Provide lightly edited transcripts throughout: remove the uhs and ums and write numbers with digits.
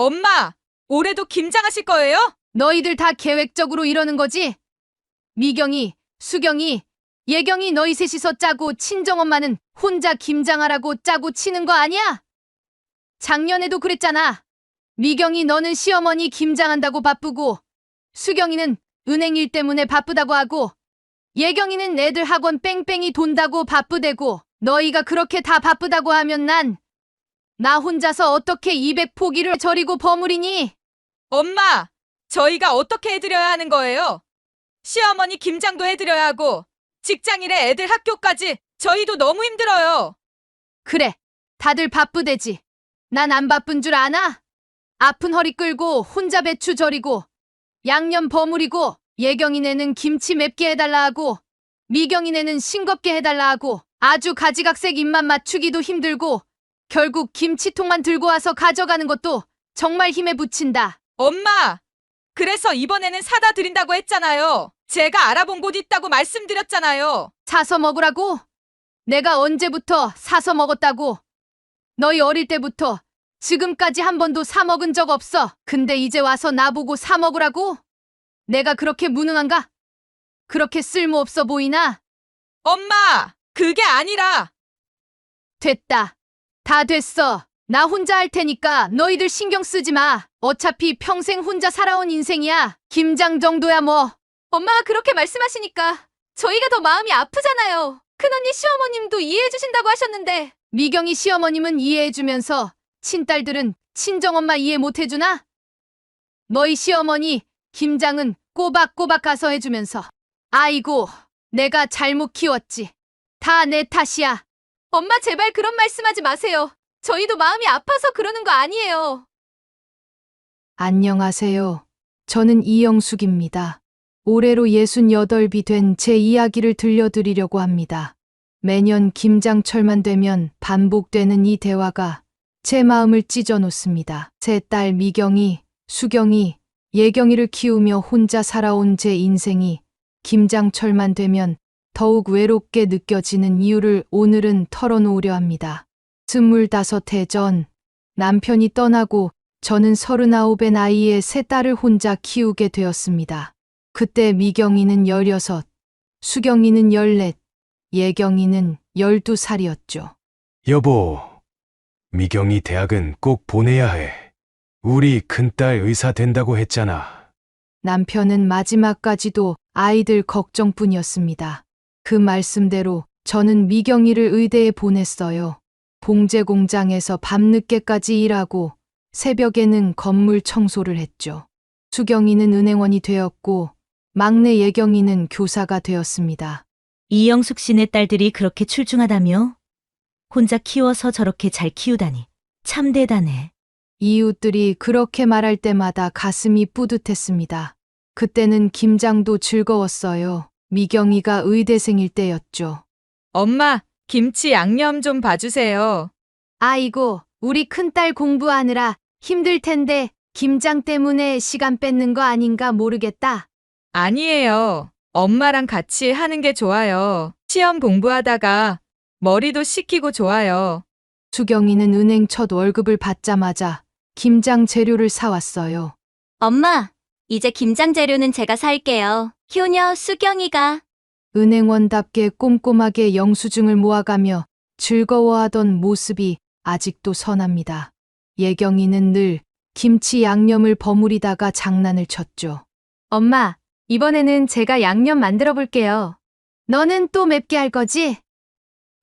엄마, 올해도 김장하실 거예요? 너희들 다 계획적으로 이러는 거지? 미경이, 수경이, 예경이 너희 셋이서 짜고 친정엄마는 혼자 김장하라고 짜고 치는 거 아니야? 작년에도 그랬잖아. 미경이 너는 시어머니 김장한다고 바쁘고, 수경이는 은행 일 때문에 바쁘다고 하고, 예경이는 애들 학원 뺑뺑이 돈다고 바쁘대고, 너희가 그렇게 다 바쁘다고 하면 나 혼자서 어떻게 200포기를 저리고 버무리니? 엄마, 저희가 어떻게 해드려야 하는 거예요? 시어머니 김장도 해드려야 하고, 직장일에 애들 학교까지 저희도 너무 힘들어요. 그래, 다들 바쁘대지. 난 안 바쁜 줄 아나? 아픈 허리 끌고 혼자 배추 절이고 양념 버무리고 예경이네는 김치 맵게 해달라 하고 미경이네는 싱겁게 해달라 하고 아주 가지각색 입맛 맞추기도 힘들고 결국 김치통만 들고 와서 가져가는 것도 정말 힘에 부친다. 엄마, 그래서 이번에는 사다 드린다고 했잖아요. 제가 알아본 곳 있다고 말씀드렸잖아요. 사서 먹으라고? 내가 언제부터 사서 먹었다고? 너희 어릴 때부터 지금까지 한 번도 사 먹은 적 없어. 근데 이제 와서 나보고 사 먹으라고? 내가 그렇게 무능한가? 그렇게 쓸모없어 보이나? 엄마, 그게 아니라. 됐다. 다 됐어. 나 혼자 할 테니까 너희들 신경 쓰지 마. 어차피 평생 혼자 살아온 인생이야. 김장 정도야 뭐. 엄마가 그렇게 말씀하시니까 저희가 더 마음이 아프잖아요. 큰언니 시어머님도 이해해 주신다고 하셨는데. 미경이 시어머님은 이해해 주면서 친딸들은 친정엄마 이해 못 해주나? 너희 시어머니 김장은 꼬박꼬박 가서 해주면서 아이고 내가 잘못 키웠지. 다 내 탓이야. 엄마 제발 그런 말씀하지 마세요. 저희도 마음이 아파서 그러는 거 아니에요. 안녕하세요. 저는 이영숙입니다. 올해로 68이 된 제 이야기를 들려드리려고 합니다. 매년 김장철만 되면 반복되는 이 대화가 제 마음을 찢어놓습니다. 제 딸 미경이, 수경이, 예경이를 키우며 혼자 살아온 제 인생이 김장철만 되면 더욱 외롭게 느껴지는 이유를 오늘은 털어놓으려 합니다. 25해 전 남편이 떠나고 저는 39의 나이에 세 딸을 혼자 키우게 되었습니다. 그때 미경이는 16, 수경이는 14, 예경이는 12살이었죠. 여보, 미경이 대학은 꼭 보내야 해. 우리 큰딸 의사 된다고 했잖아. 남편은 마지막까지도 아이들 걱정뿐이었습니다. 그 말씀대로 저는 미경이를 의대에 보냈어요. 봉제 공장에서 밤늦게까지 일하고 새벽에는 건물 청소를 했죠. 수경이는 은행원이 되었고 막내 예경이는 교사가 되었습니다. 이영숙 씨네 딸들이 그렇게 출중하다며? 혼자 키워서 저렇게 잘 키우다니. 참 대단해. 이웃들이 그렇게 말할 때마다 가슴이 뿌듯했습니다. 그때는 김장도 즐거웠어요. 미경이가 의대생일 때였죠. 엄마, 김치 양념 좀 봐주세요. 아이고, 우리 큰딸 공부하느라 힘들 텐데 김장 때문에 시간 뺏는 거 아닌가 모르겠다. 아니에요. 엄마랑 같이 하는 게 좋아요. 시험 공부하다가 머리도 식히고 좋아요. 수경이는 은행 첫 월급을 받자마자 김장 재료를 사왔어요. 엄마, 이제 김장 재료는 제가 살게요. 효녀 수경이가. 은행원답게 꼼꼼하게 영수증을 모아가며 즐거워하던 모습이 아직도 선합니다. 예경이는 늘 김치 양념을 버무리다가 장난을 쳤죠. 엄마, 이번에는 제가 양념 만들어 볼게요. 너는 또 맵게 할 거지?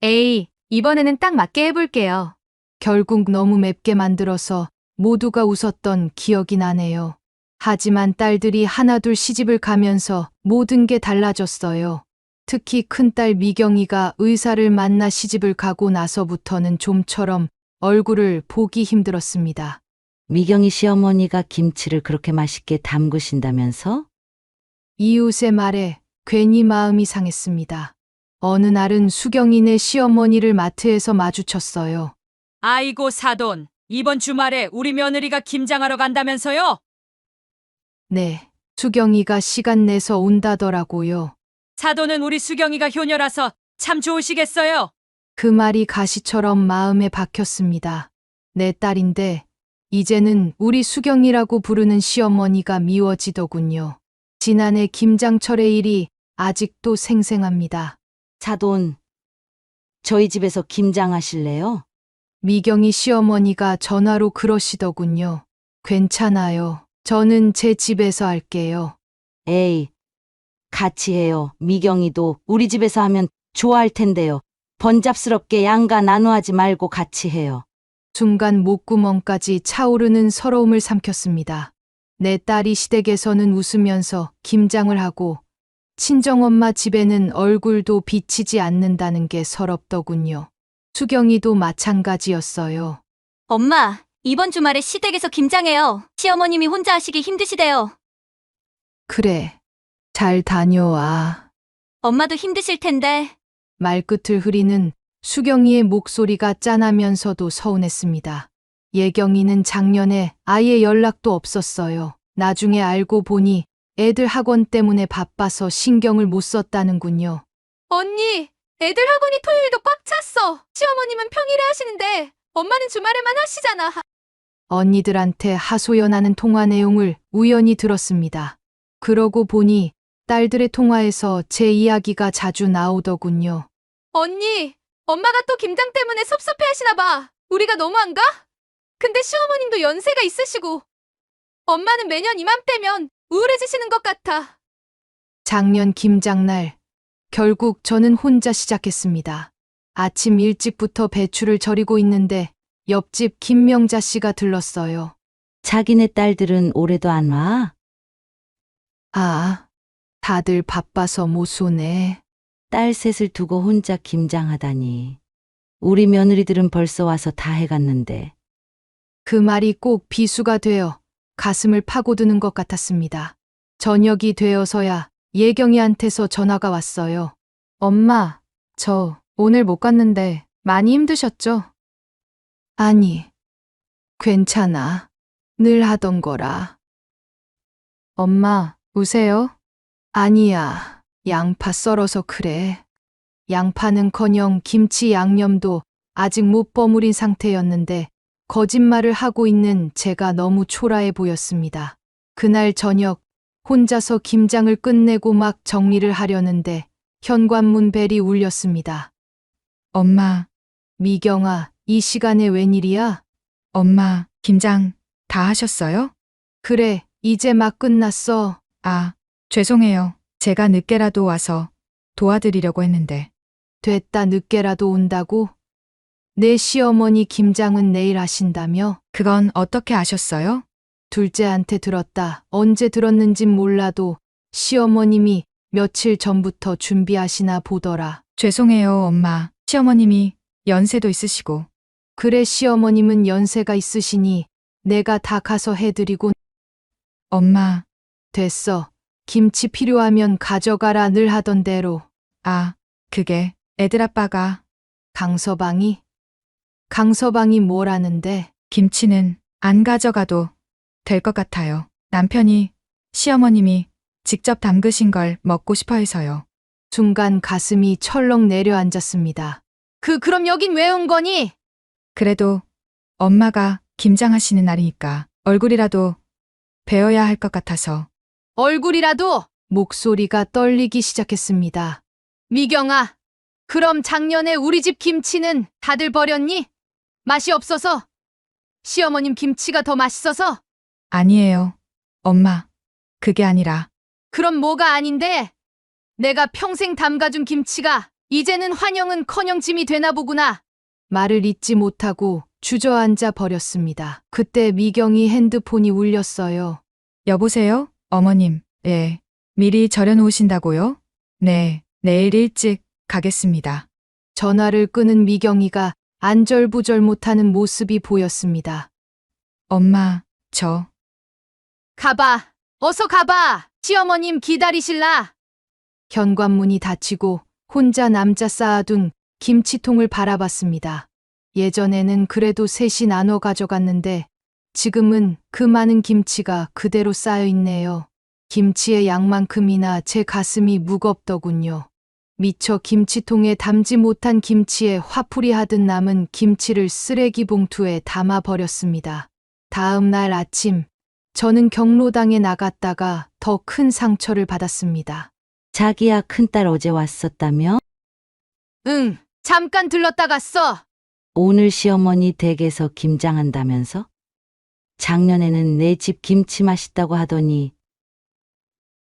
에이, 이번에는 딱 맞게 해볼게요. 결국 너무 맵게 만들어서 모두가 웃었던 기억이 나네요. 하지만 딸들이 하나둘 시집을 가면서 모든 게 달라졌어요. 특히 큰딸 미경이가 의사를 만나 시집을 가고 나서부터는 좀처럼 얼굴을 보기 힘들었습니다. 미경이 시어머니가 김치를 그렇게 맛있게 담그신다면서? 이웃의 말에 괜히 마음이 상했습니다. 어느 날은 수경이네 시어머니를 마트에서 마주쳤어요. 아이고 사돈, 이번 주말에 우리 며느리가 김장하러 간다면서요? 네, 수경이가 시간 내서 온다더라고요. 사돈은 우리 수경이가 효녀라서 참 좋으시겠어요. 그 말이 가시처럼 마음에 박혔습니다. 내 딸인데 이제는 우리 수경이라고 부르는 시어머니가 미워지더군요. 지난해 김장철의 일이 아직도 생생합니다. 사돈, 저희 집에서 김장하실래요? 미경이 시어머니가 전화로 그러시더군요. 괜찮아요. 저는 제 집에서 할게요. 에이, 같이 해요. 미경이도 우리 집에서 하면 좋아할 텐데요. 번잡스럽게 양가 나누하지 말고 같이 해요. 순간 목구멍까지 차오르는 서러움을 삼켰습니다. 내 딸이 시댁에서는 웃으면서 김장을 하고 친정엄마 집에는 얼굴도 비치지 않는다는 게 서럽더군요. 수경이도 마찬가지였어요. 엄마, 이번 주말에 시댁에서 김장해요. 시어머님이 혼자 하시기 힘드시대요. 그래, 잘 다녀와. 엄마도 힘드실 텐데. 말끝을 흐리는 수경이의 목소리가 짠하면서도 서운했습니다. 예경이는 작년에 아예 연락도 없었어요. 나중에 알고 보니 애들 학원 때문에 바빠서 신경을 못 썼다는군요. 언니, 애들 학원이 토요일도 꽉 찼어. 시어머님은 평일에 하시는데 엄마는 주말에만 하시잖아. 언니들한테 하소연하는 통화 내용을 우연히 들었습니다. 그러고 보니 딸들의 통화에서 제 이야기가 자주 나오더군요. 언니, 엄마가 또 김장 때문에 섭섭해 하시나 봐. 우리가 너무한가? 근데 시어머님도 연세가 있으시고 엄마는 매년 이맘때면 우울해지시는 것 같아. 작년 김장날, 결국 저는 혼자 시작했습니다. 아침 일찍부터 배추를 절이고 있는데 옆집 김명자 씨가 들렀어요. 자기네 딸들은 올해도 안 와? 아, 다들 바빠서 못 쏘네. 딸 셋을 두고 혼자 김장하다니. 우리 며느리들은 벌써 와서 다 해갔는데. 그 말이 꼭 비수가 되어 가슴을 파고드는 것 같았습니다. 저녁이 되어서야 예경이한테서 전화가 왔어요. 엄마, 저 오늘 못 갔는데 많이 힘드셨죠? 아니, 괜찮아. 늘 하던 거라. 엄마, 우세요? 아니야, 양파 썰어서 그래. 양파는커녕 김치 양념도 아직 못 버무린 상태였는데 거짓말을 하고 있는 제가 너무 초라해 보였습니다. 그날 저녁 혼자서 김장을 끝내고 막 정리를 하려는데 현관문 벨이 울렸습니다. 엄마, 미경아, 이 시간에 웬일이야? 엄마, 김장 다 하셨어요? 그래, 이제 막 끝났어. 아, 죄송해요. 제가 늦게라도 와서 도와드리려고 했는데. 됐다, 늦게라도 온다고? 내 시어머니 김장은 내일 하신다며? 그건 어떻게 아셨어요? 둘째한테 들었다. 언제 들었는진 몰라도 시어머님이 며칠 전부터 준비하시나 보더라. 죄송해요, 엄마. 시어머님이 연세도 있으시고. 그래, 시어머님은 연세가 있으시니 내가 다 가서 해드리고. 엄마, 됐어. 김치 필요하면 가져가라, 늘 하던 대로. 아, 그게 애들 아빠가. 강서방이 뭐라는데? 김치는 안 가져가도 될 것 같아요. 남편이 시어머님이 직접 담그신 걸 먹고 싶어 해서요. 순간 가슴이 철렁 내려앉았습니다. 그럼 여긴 왜 온 거니? 그래도 엄마가 김장하시는 날이니까 얼굴이라도 배워야 할 것 같아서. 얼굴이라도? 목소리가 떨리기 시작했습니다. 미경아, 그럼 작년에 우리 집 김치는 다들 버렸니? 맛이 없어서? 시어머님 김치가 더 맛있어서? 아니에요, 엄마. 그게 아니라. 그럼 뭐가 아닌데? 내가 평생 담가준 김치가 이제는 환영은커녕 짐이 되나 보구나. 말을 잇지 못하고 주저앉아 버렸습니다. 그때 미경이 핸드폰이 울렸어요. 여보세요? 어머님. 예. 미리 절여놓으신다고요? 네. 내일 일찍 가겠습니다. 전화를 끄는 미경이가 안절부절 못하는 모습이 보였습니다. 엄마, 저. 가봐. 어서 가봐. 시어머님 기다리실라. 현관문이 닫히고 혼자 남자 쌓아둔 김치통을 바라봤습니다. 예전에는 그래도 셋이 나눠 가져갔는데 지금은 그 많은 김치가 그대로 쌓여 있네요. 김치의 양만큼이나 제 가슴이 무겁더군요. 미처 김치통에 담지 못한 김치에 화풀이 하듯 남은 김치를 쓰레기 봉투에 담아 버렸습니다. 다음 날 아침, 저는 경로당에 나갔다가 더 큰 상처를 받았습니다. 자기야 큰딸 어제 왔었다며? 응, 잠깐 들렀다 갔어. 오늘 시어머니 댁에서 김장한다면서? 작년에는 내 집 김치 맛있다고 하더니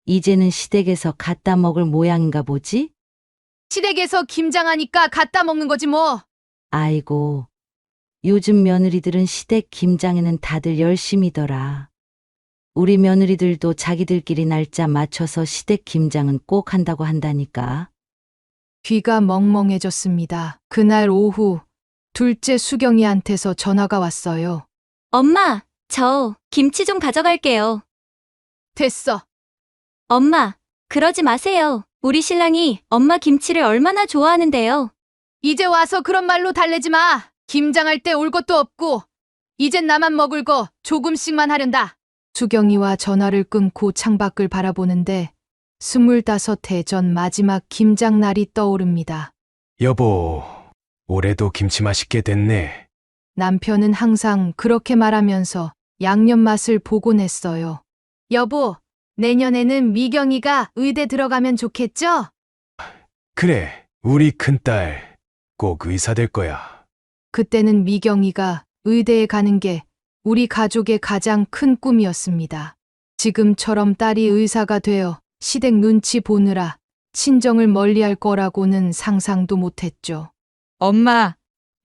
이제는 시댁에서 갖다 먹을 모양인가 보지? 시댁에서 김장하니까 갖다 먹는 거지 뭐. 아이고, 요즘 며느리들은 시댁 김장에는 다들 열심이더라. 우리 며느리들도 자기들끼리 날짜 맞춰서 시댁 김장은 꼭 한다고 한다니까. 귀가 멍멍해졌습니다. 그날 오후, 둘째 수경이한테서 전화가 왔어요. 엄마, 저 김치 좀 가져갈게요. 됐어. 엄마, 그러지 마세요. 우리 신랑이 엄마 김치를 얼마나 좋아하는데요. 이제 와서 그런 말로 달래지 마. 김장할 때 올 것도 없고, 이젠 나만 먹을 거 조금씩만 하련다. 수경이와 전화를 끊고 창밖을 바라보는데 25해 전 마지막 김장 날이 떠오릅니다. 여보, 올해도 김치 맛있게 됐네. 남편은 항상 그렇게 말하면서 양념 맛을 보곤 했어요. 여보, 내년에는 미경이가 의대 들어가면 좋겠죠? 그래, 우리 큰딸 꼭 의사 될 거야. 그때는 미경이가 의대에 가는 게 우리 가족의 가장 큰 꿈이었습니다. 지금처럼 딸이 의사가 되어 시댁 눈치 보느라 친정을 멀리할 거라고는 상상도 못했죠. 엄마,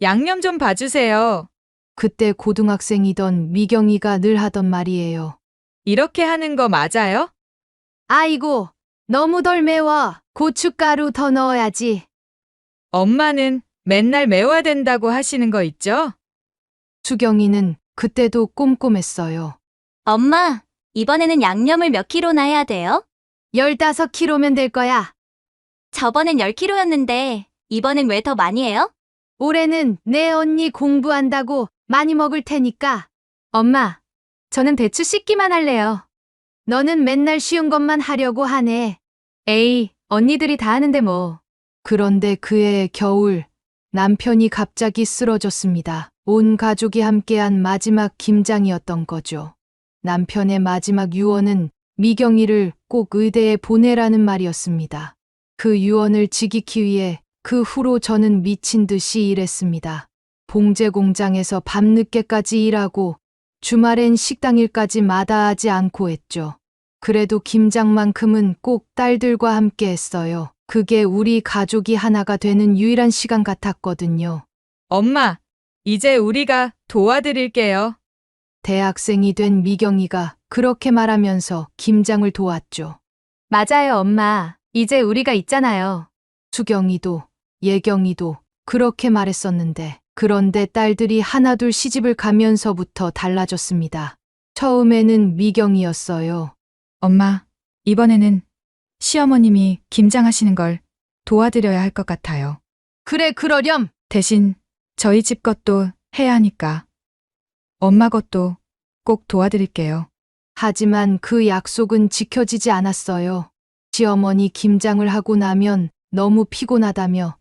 양념 좀 봐주세요. 그때 고등학생이던 미경이가 늘 하던 말이에요. 이렇게 하는 거 맞아요? 아이고, 너무 덜 매워. 고춧가루 더 넣어야지. 엄마는 맨날 매워야 된다고 하시는 거 있죠? 수경이는 그때도 꼼꼼했어요. 엄마, 이번에는 양념을 몇 킬로나 해야 돼요? 15kg면 될 거야. 저번엔 10킬로였는데 이번엔 왜 더 많이 해요? 올해는 내 언니 공부한다고 많이 먹을 테니까. 엄마, 저는 대추 씻기만 할래요. 너는 맨날 쉬운 것만 하려고 하네. 에이, 언니들이 다 하는데 뭐. 그런데 그해 겨울, 남편이 갑자기 쓰러졌습니다. 온 가족이 함께한 마지막 김장이었던 거죠. 남편의 마지막 유언은 미경이를 꼭 의대에 보내라는 말이었습니다. 그 유언을 지키기 위해 그 후로 저는 미친 듯이 일했습니다. 봉제 공장에서 밤늦게까지 일하고 주말엔 식당 일까지 마다하지 않고 했죠. 그래도 김장만큼은 꼭 딸들과 함께 했어요. 그게 우리 가족이 하나가 되는 유일한 시간 같았거든요. 엄마, 이제 우리가 도와드릴게요. 대학생이 된 미경이가 그렇게 말하면서 김장을 도왔죠. 맞아요, 엄마. 이제 우리가 있잖아요. 수경이도 예경이도 그렇게 말했었는데, 그런데 딸들이 하나둘 시집을 가면서부터 달라졌습니다. 처음에는 미경이었어요. 엄마, 이번에는 시어머님이 김장하시는 걸 도와드려야 할 것 같아요. 그래, 그러렴. 대신 저희 집 것도 해야 하니까 엄마 것도 꼭 도와드릴게요. 하지만 그 약속은 지켜지지 않았어요. 시어머니 김장을 하고 나면 너무 피곤하다며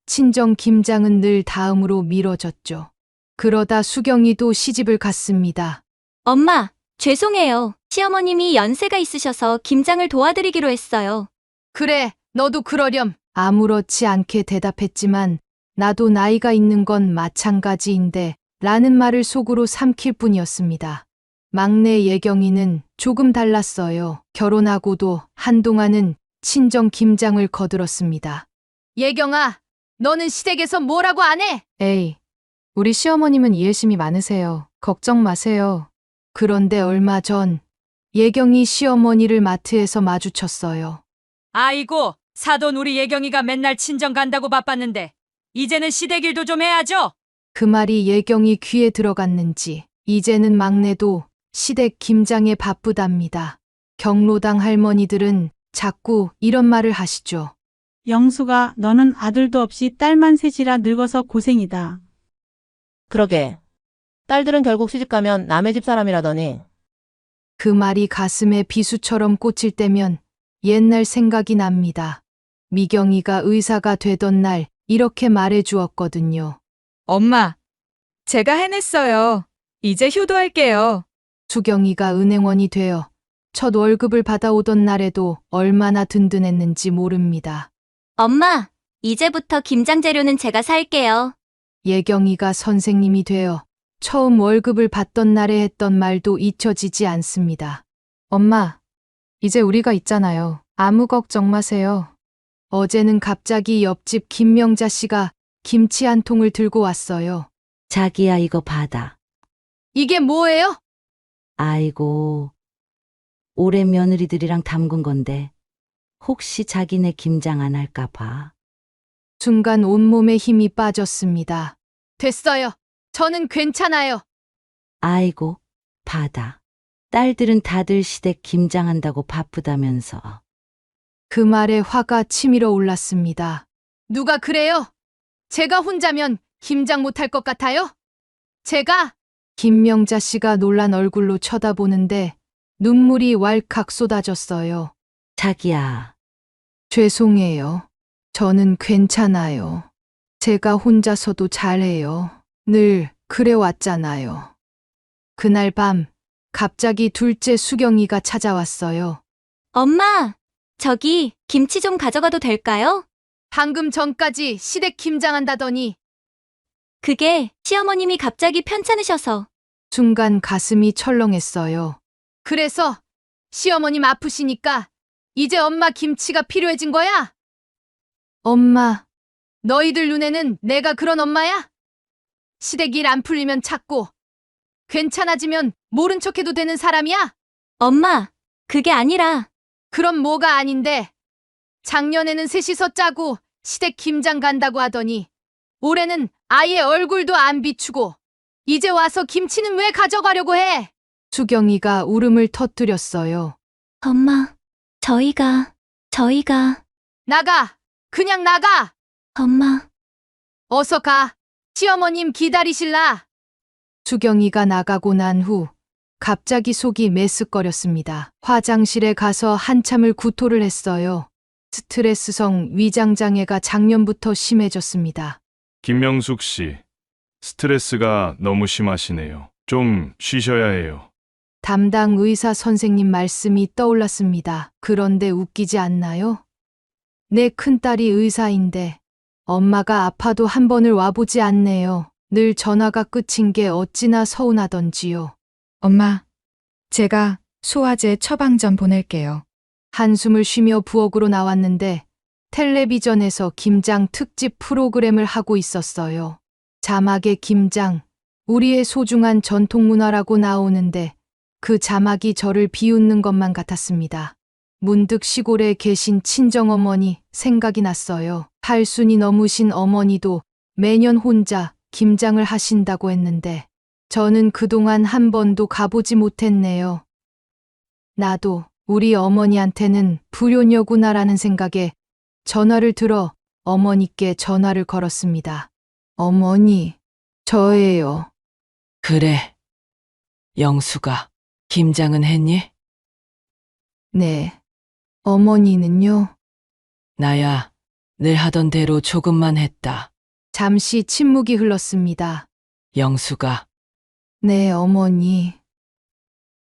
친정 김장은 늘 다음으로 미뤄졌죠. 그러다 수경이도 시집을 갔습니다. 엄마, 죄송해요. 시어머님이 연세가 있으셔서 김장을 도와드리기로 했어요. 그래, 너도 그러렴. 아무렇지 않게 대답했지만 나도 나이가 있는 건 마찬가지인데 라는 말을 속으로 삼킬 뿐이었습니다. 막내 예경이는 조금 달랐어요. 결혼하고도 한동안은 친정 김장을 거들었습니다. 예경아, 너는 시댁에서 뭐라고 안 해? 에이, 우리 시어머님은 이해심이 많으세요. 걱정 마세요. 그런데 얼마 전 예경이 시어머니를 마트에서 마주쳤어요. 아이고, 사돈 우리 예경이가 맨날 친정 간다고 바빴는데 이제는 시댁 일도 좀 해야죠. 그 말이 예경이 귀에 들어갔는지 이제는 막내도 시댁 김장에 바쁘답니다. 경로당 할머니들은 자꾸 이런 말을 하시죠. 영수가 너는 아들도 없이 딸만 셋이라 늙어서 고생이다. 그러게. 딸들은 결국 시집가면 남의 집 사람이라더니. 그 말이 가슴에 비수처럼 꽂힐 때면 옛날 생각이 납니다. 미경이가 의사가 되던 날 이렇게 말해 주었거든요. 엄마, 제가 해냈어요. 이제 효도할게요. 수경이가 은행원이 되어 첫 월급을 받아오던 날에도 얼마나 든든했는지 모릅니다. 엄마, 이제부터 김장 재료는 제가 살게요. 예경이가 선생님이 되어 처음 월급을 받던 날에 했던 말도 잊혀지지 않습니다. 엄마, 이제 우리가 있잖아요. 아무 걱정 마세요. 어제는 갑자기 옆집 김명자 씨가 김치 한 통을 들고 왔어요. 자기야, 이거 받아. 이게 뭐예요? 아이고, 올해 며느리들이랑 담근 건데 혹시 자기네 김장 안 할까 봐. 순간 온몸에 힘이 빠졌습니다. 됐어요. 저는 괜찮아요. 아이고, 받아. 딸들은 다들 시댁 김장한다고 바쁘다면서. 그 말에 화가 치밀어 올랐습니다. 누가 그래요? 제가 혼자면 김장 못할 것 같아요? 제가? 김명자 씨가 놀란 얼굴로 쳐다보는데 눈물이 왈칵 쏟아졌어요. 자기야, 죄송해요. 저는 괜찮아요. 제가 혼자서도 잘해요. 늘 그래왔잖아요. 그날 밤 갑자기 둘째 수경이가 찾아왔어요. 엄마, 저기 김치 좀 가져가도 될까요? 방금 전까지 시댁 김장한다더니 그게 시어머님이 갑자기 편찮으셔서. 순간 가슴이 철렁했어요. 그래서 시어머님 아프시니까 이제 엄마 김치가 필요해진 거야? 엄마, 너희들 눈에는 내가 그런 엄마야? 시댁 일 안 풀리면 찾고 괜찮아지면 모른 척해도 되는 사람이야? 엄마, 그게 아니라. 그럼 뭐가 아닌데? 작년에는 셋이서 짜고 시댁 김장 간다고 하더니 올해는 아예 얼굴도 안 비추고 이제 와서 김치는 왜 가져가려고 해? 수경이가 울음을 터뜨렸어요. 엄마, 저희가. 나가! 그냥 나가! 엄마, 어서 가! 시어머님 기다리실라! 수경이가 나가고 난 후 갑자기 속이 메쓱거렸습니다. 화장실에 가서 한참을 구토를 했어요. 스트레스성 위장장애가 작년부터 심해졌습니다. 김명숙 씨, 스트레스가 너무 심하시네요. 좀 쉬셔야 해요. 담당 의사 선생님 말씀이 떠올랐습니다. 그런데 웃기지 않나요? 내 큰딸이 의사인데 엄마가 아파도 한 번을 와보지 않네요. 늘 전화가 끝인 게 어찌나 서운하던지요. 엄마, 제가 소화제 처방 전 보낼게요. 한숨을 쉬며 부엌으로 나왔는데 텔레비전에서 김장 특집 프로그램을 하고 있었어요. 자막에 김장, 우리의 소중한 전통문화라고 나오는데 그 자막이 저를 비웃는 것만 같았습니다. 문득 시골에 계신 친정어머니 생각이 났어요. 팔순이 넘으신 어머니도 매년 혼자 김장을 하신다고 했는데 저는 그동안 한 번도 가보지 못했네요. 나도 우리 어머니한테는 불효녀구나라는 생각에 전화를 들어 어머니께 전화를 걸었습니다. 어머니, 저예요. 그래. 영수가 김장은 했니? 네. 어머니는요? 나야 늘 하던 대로 조금만 했다. 잠시 침묵이 흘렀습니다. 영수가 네, 어머니.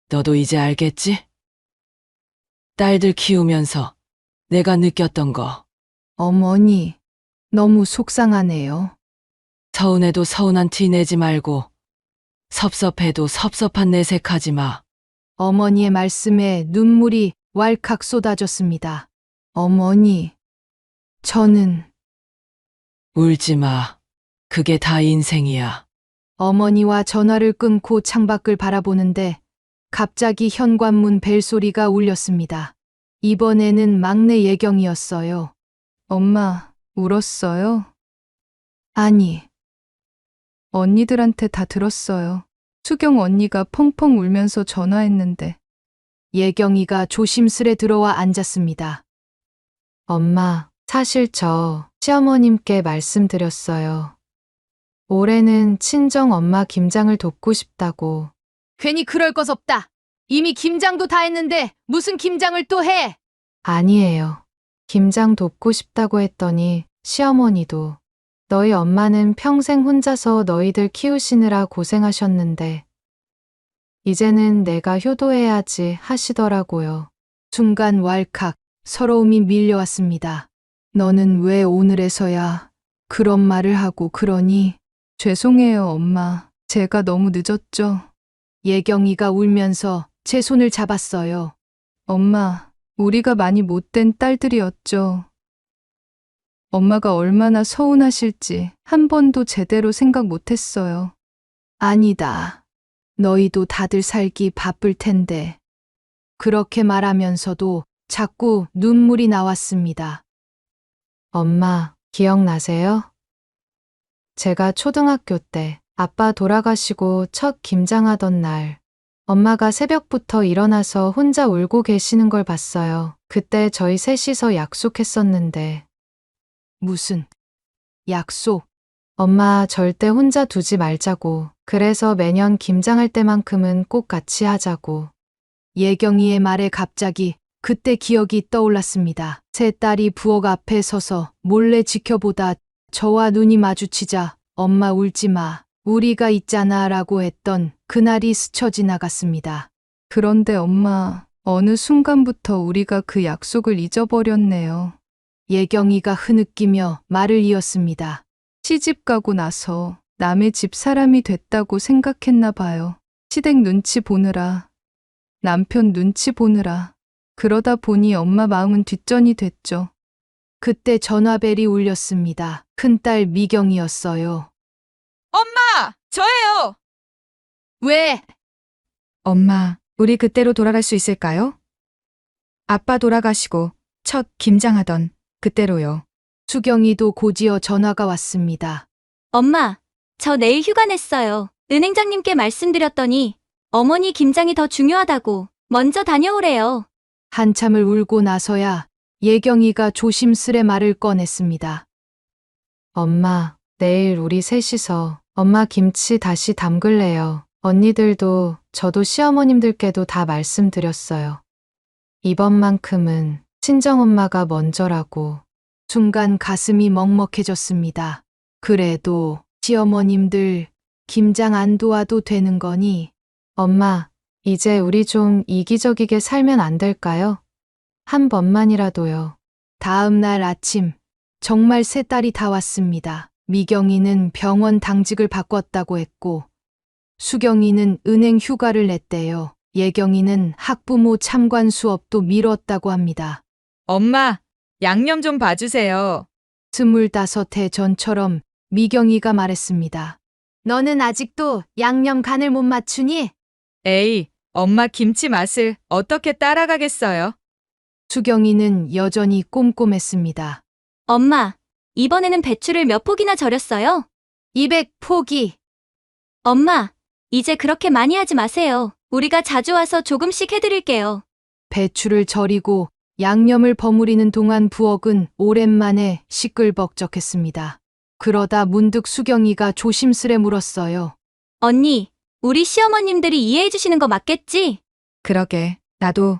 너도 이제 알겠지? 딸들 키우면서 내가 느꼈던 거. 어머니, 너무 속상하네요. 서운해도 서운한 티 내지 말고 섭섭해도 섭섭한 내색하지 마. 어머니의 말씀에 눈물이 왈칵 쏟아졌습니다. 어머니, 저는 울지 마. 그게 다 인생이야. 어머니와 전화를 끊고 창밖을 바라보는데 갑자기 현관문 벨소리가 울렸습니다. 이번에는 막내 예경이었어요. 엄마, 울었어요? 아니, 언니들한테 다 들었어요. 수경 언니가 펑펑 울면서 전화했는데. 예경이가 조심스레 들어와 앉았습니다. 엄마, 사실 저 시어머님께 말씀드렸어요. 올해는 친정 엄마 김장을 돕고 싶다고. 괜히 그럴 것 없다. 이미 김장도 다 했는데 무슨 김장을 또 해? 아니에요. 김장 돕고 싶다고 했더니 시어머니도 너희 엄마는 평생 혼자서 너희들 키우시느라 고생하셨는데 이제는 내가 효도해야지 하시더라고요. 순간 왈칵 서러움이 밀려왔습니다. 너는 왜 오늘에서야 그런 말을 하고 그러니? 죄송해요, 엄마. 제가 너무 늦었죠. 예경이가 울면서 제 손을 잡았어요. 엄마, 우리가 많이 못된 딸들이었죠. 엄마가 얼마나 서운하실지 한 번도 제대로 생각 못했어요. 아니다. 너희도 다들 살기 바쁠 텐데. 그렇게 말하면서도 자꾸 눈물이 나왔습니다. 엄마, 기억나세요? 제가 초등학교 때 아빠 돌아가시고 첫 김장하던 날, 엄마가 새벽부터 일어나서 혼자 울고 계시는 걸 봤어요. 그때 저희 셋이서 약속했었는데. 무슨 약속? 엄마 절대 혼자 두지 말자고. 그래서 매년 김장할 때만큼은 꼭 같이 하자고. 예경이의 말에 갑자기 그때 기억이 떠올랐습니다. 세 딸이 부엌 앞에 서서 몰래 지켜보다 저와 눈이 마주치자 엄마 울지 마. 우리가 있잖아 라고 했던 그날이 스쳐 지나갔습니다. 그런데 엄마, 어느 순간부터 우리가 그 약속을 잊어버렸네요. 예경이가 흐느끼며 말을 이었습니다. 시집 가고 나서 남의 집 사람이 됐다고 생각했나 봐요. 시댁 눈치 보느라, 남편 눈치 보느라. 그러다 보니 엄마 마음은 뒷전이 됐죠. 그때 전화벨이 울렸습니다. 큰딸 미경이었어요. 엄마! 저예요! 왜? 엄마, 우리 그때로 돌아갈 수 있을까요? 아빠 돌아가시고 첫 김장하던 그때로요. 수경이도 곧이어 전화가 왔습니다. 엄마, 저 내일 휴가 냈어요. 은행장님께 말씀드렸더니 어머니 김장이 더 중요하다고 먼저 다녀오래요. 한참을 울고 나서야 예경이가 조심스레 말을 꺼냈습니다. 엄마, 내일 우리 셋이서 엄마 김치 다시 담글래요. 언니들도 저도 시어머님들께도 다 말씀드렸어요. 이번만큼은 친정엄마가 먼저라고. 순간 가슴이 먹먹해졌습니다. 그래도 시어머님들 김장 안 도와도 되는 거니? 엄마, 이제 우리 좀 이기적이게 살면 안 될까요? 한 번만이라도요. 다음 날 아침 정말 세 딸이 다 왔습니다. 미경이는 병원 당직을 바꿨다고 했고 수경이는 은행 휴가를 냈대요. 예경이는 학부모 참관 수업도 미뤘다고 합니다. 엄마, 양념 좀 봐주세요. 25해 전처럼 미경이가 말했습니다. 너는 아직도 양념 간을 못 맞추니? 에이, 엄마 김치 맛을 어떻게 따라가겠어요? 수경이는 여전히 꼼꼼했습니다. 엄마, 이번에는 배추를 몇 포기나 절였어요? 200포기. 엄마, 이제 그렇게 많이 하지 마세요. 우리가 자주 와서 조금씩 해드릴게요. 배추를 절이고 양념을 버무리는 동안 부엌은 오랜만에 시끌벅적했습니다. 그러다 문득 수경이가 조심스레 물었어요. 언니, 우리 시어머님들이 이해해 주시는 거 맞겠지? 그러게, 나도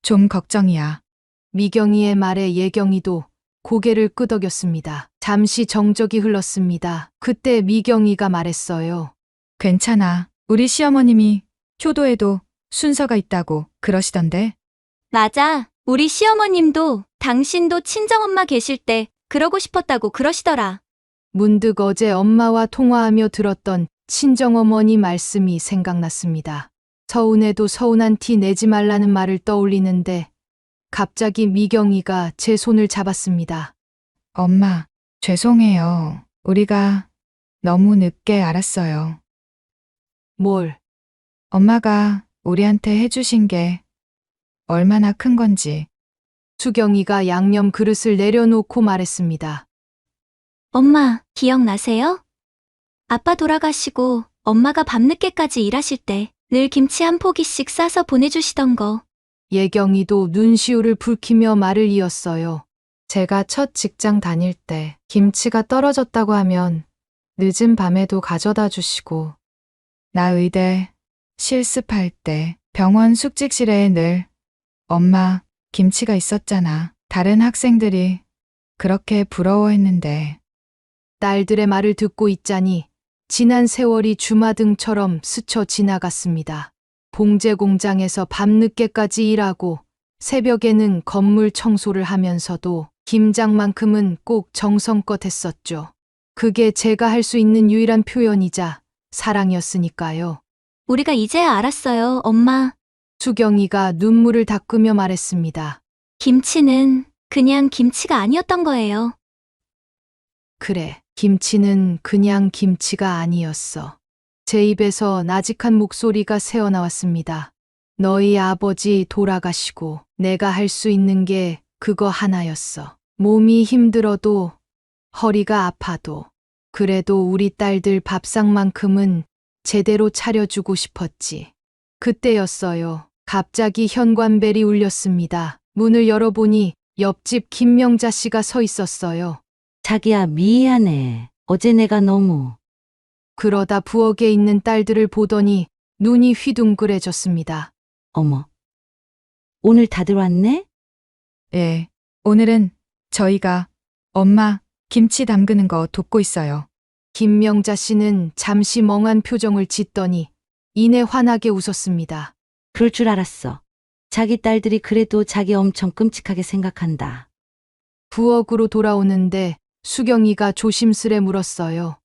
좀 걱정이야. 미경이의 말에 예경이도 고개를 끄덕였습니다. 잠시 정적이 흘렀습니다. 그때 미경이가 말했어요. 괜찮아. 우리 시어머님이 효도에도 순서가 있다고 그러시던데. 맞아. 우리 시어머님도 당신도 친정엄마 계실 때 그러고 싶었다고 그러시더라. 문득 어제 엄마와 통화하며 들었던 친정어머니 말씀이 생각났습니다. 서운해도 서운한 티 내지 말라는 말을 떠올리는데 갑자기 미경이가 제 손을 잡았습니다. 엄마, 죄송해요. 우리가 너무 늦게 알았어요. 뭘? 엄마가 우리한테 해주신 게 얼마나 큰 건지. 수경이가 양념 그릇을 내려놓고 말했습니다. 엄마, 기억나세요? 아빠 돌아가시고 엄마가 밤늦게까지 일하실 때 늘 김치 한 포기씩 싸서 보내주시던 거. 예경이도 눈시울을 붉히며 말을 이었어요. 제가 첫 직장 다닐 때 김치가 떨어졌다고 하면 늦은 밤에도 가져다 주시고 나 의대 실습할 때 병원 숙직실에 늘 엄마 김치가 있었잖아. 다른 학생들이 그렇게 부러워했는데. 딸들의 말을 듣고 있자니 지난 세월이 주마등처럼 스쳐 지나갔습니다. 봉제 공장에서 밤늦게까지 일하고 새벽에는 건물 청소를 하면서도 김장만큼은 꼭 정성껏 했었죠. 그게 제가 할 수 있는 유일한 표현이자 사랑이었으니까요. 우리가 이제야 알았어요, 엄마. 수경이가 눈물을 닦으며 말했습니다. 김치는 그냥 김치가 아니었던 거예요. 그래, 김치는 그냥 김치가 아니었어. 제 입에서 나직한 목소리가 새어나왔습니다. 너희 아버지 돌아가시고 내가 할 수 있는 게 그거 하나였어. 몸이 힘들어도 허리가 아파도 그래도 우리 딸들 밥상만큼은 제대로 차려주고 싶었지. 그때였어요. 갑자기 현관벨이 울렸습니다. 문을 열어보니 옆집 김명자 씨가 서 있었어요. 자기야, 미안해. 어제 내가 너무. 그러다 부엌에 있는 딸들을 보더니 눈이 휘둥그레졌습니다. 어머. 오늘 다들 왔네? 예, 오늘은 저희가 엄마 김치 담그는 거 돕고 있어요. 김명자 씨는 잠시 멍한 표정을 짓더니 이내 환하게 웃었습니다. 그럴 줄 알았어. 자기 딸들이 그래도 자기 엄청 끔찍하게 생각한다. 부엌으로 돌아오는데 수경이가 조심스레 물었어요.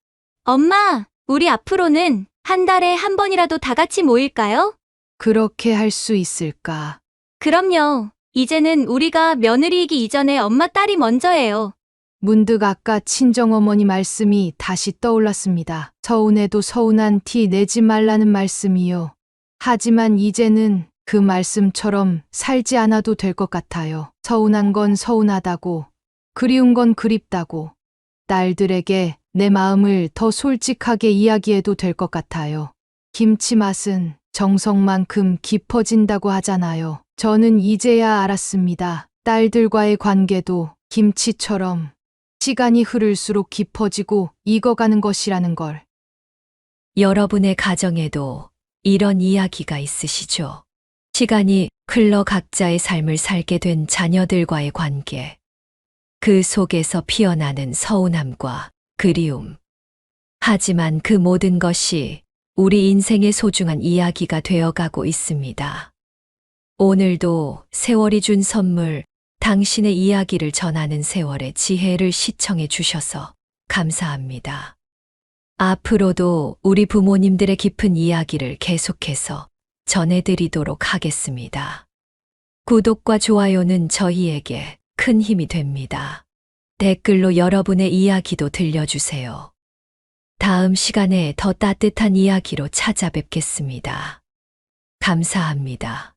엄마, 우리 앞으로는 한 달에 한 번이라도 다 같이 모일까요? 그렇게 할 수 있을까? 그럼요. 이제는 우리가 며느리이기 이전에 엄마 딸이 먼저예요. 문득 아까 친정어머니 말씀이 다시 떠올랐습니다. 서운해도 서운한 티 내지 말라는 말씀이요. 하지만 이제는 그 말씀처럼 살지 않아도 될 것 같아요. 서운한 건 서운하다고, 그리운 건 그립다고, 딸들에게 내 마음을 더 솔직하게 이야기해도 될 것 같아요. 김치 맛은 정성만큼 깊어진다고 하잖아요. 저는 이제야 알았습니다. 딸들과의 관계도 김치처럼 시간이 흐를수록 깊어지고 익어가는 것이라는 걸. 여러분의 가정에도 이런 이야기가 있으시죠? 시간이 흘러 각자의 삶을 살게 된 자녀들과의 관계. 그 속에서 피어나는 서운함과 그리움. 하지만 그 모든 것이 우리 인생의 소중한 이야기가 되어가고 있습니다. 오늘도 세월이 준 선물, 당신의 이야기를 전하는 세월의 지혜를 시청해 주셔서 감사합니다. 앞으로도 우리 부모님들의 깊은 이야기를 계속해서 전해드리도록 하겠습니다. 구독과 좋아요는 저희에게 큰 힘이 됩니다. 댓글로 여러분의 이야기도 들려주세요. 다음 시간에 더 따뜻한 이야기로 찾아뵙겠습니다. 감사합니다.